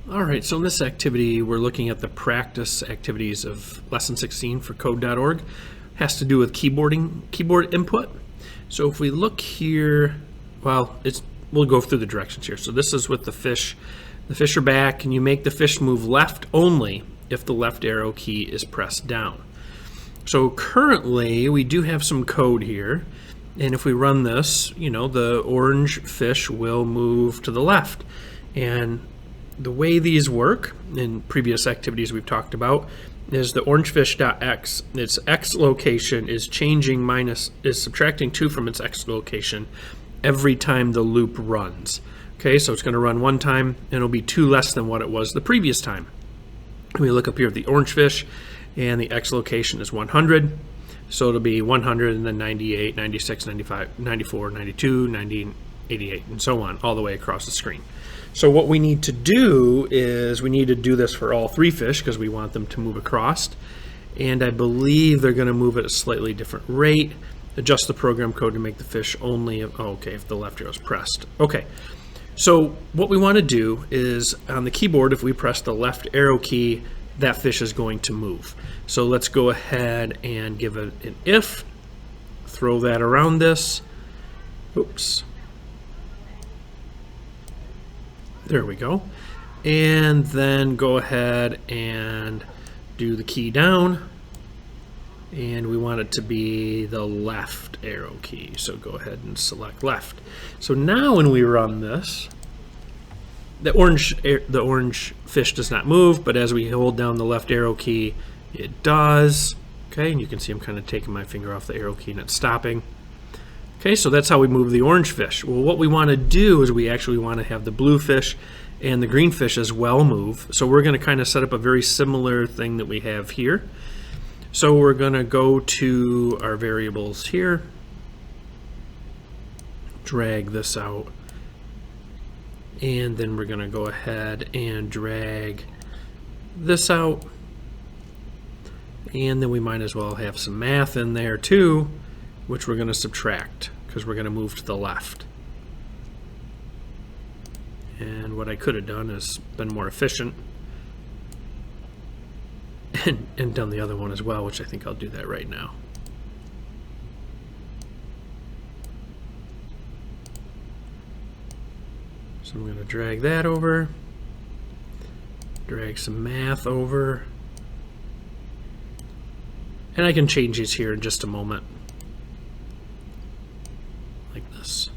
All right, so in this activity, we're looking at the practice activities of Lesson 16 for code.org. Has to do with keyboard input. So if we look here, well, we'll go through the directions here. So this is with the fish. The fish are back, and you make the fish move left only if the left arrow key is pressed down. So currently, we do have some code here, and if we run this, the orange fish will move to the left. And the way these work in previous activities we've talked about is the orangefish.x, its x location is subtracting 2 from its x location every time the loop runs. Okay, so it's going to run one time and it'll be 2 less than what it was the previous time. We look up here at the orange fish and the x location is 100. So it'll be 100 and then 98, 96, 95, 94, 92, 90, 88, and so on, all the way across the screen. So what we need to do is we need to do this for all 3 fish because we want them to move across. And I believe they're going to move at a slightly different rate. Adjust the program code to make the fish only, if the left arrow is pressed. Okay, so what we want to do is on the keyboard, if we press the left arrow key, that fish is going to move. So let's go ahead and give it an if, throw that around this. Oops. There we go. And then go ahead and do the key down. And we want it to be the left arrow key. So go ahead and select left. So now when we run this, the orange fish does not move, but as we hold down the left arrow key, it does. Okay, and you can see I'm kind of taking my finger off the arrow key and it's stopping. Okay, so that's how we move the orange fish. Well, what we want to do is we actually want to have the blue fish and the green fish as well move. So we're going to kind of set up a very similar thing that we have here. So we're going to go to our variables here, drag this out, and then we're going to go ahead and drag this out. And then we might as well have some math in there too, which we're going to subtract because we're going to move to the left. And what I could have done is been more efficient and done the other one as well, which I think I'll do that right now. So I'm going to drag that over, drag some math over, and I can change these here in just a moment. Like this.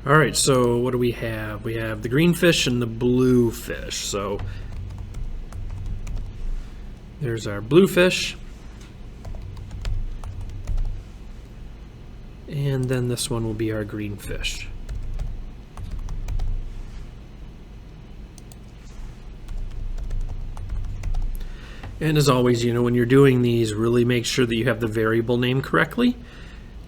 All right, so what do we have? We have the green fish and the blue fish. So there's our blue fish. And then this one will be our green fish. And as always, when you're doing these, really make sure that you have the variable name correctly.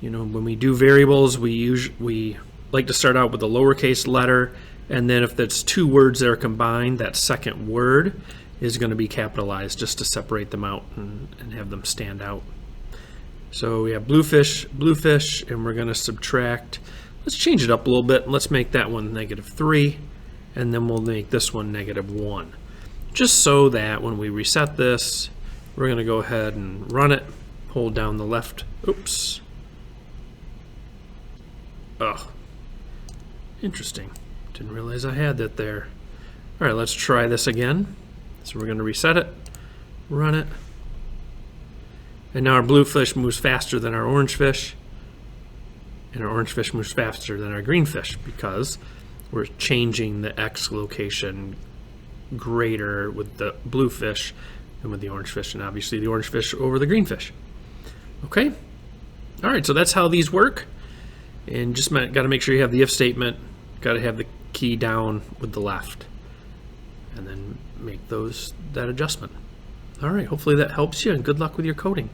When we do variables, we like to start out with a lowercase letter, and then if that's 2 words that are combined, that second word is going to be capitalized just to separate them out and have them stand out. So we have blue fish, and we're going to subtract. Let's change it up a little bit. Let's make that one -3, and then we'll make this one -1. Just so that when we reset this, we're going to go ahead and run it, hold down the left. Oops. Oh, interesting. Didn't realize I had that there. All right, let's try this again. So we're going to reset it, run it. And now our blue fish moves faster than our orange fish. And our orange fish moves faster than our green fish because we're changing the X location greater with the blue fish than with the orange fish, and obviously the orange fish over the green fish. Okay, all right, so that's how these work. And just got to make sure you have the if statement, got to have the key down with the left, and then make that adjustment. All right, hopefully that helps you, and good luck with your coding.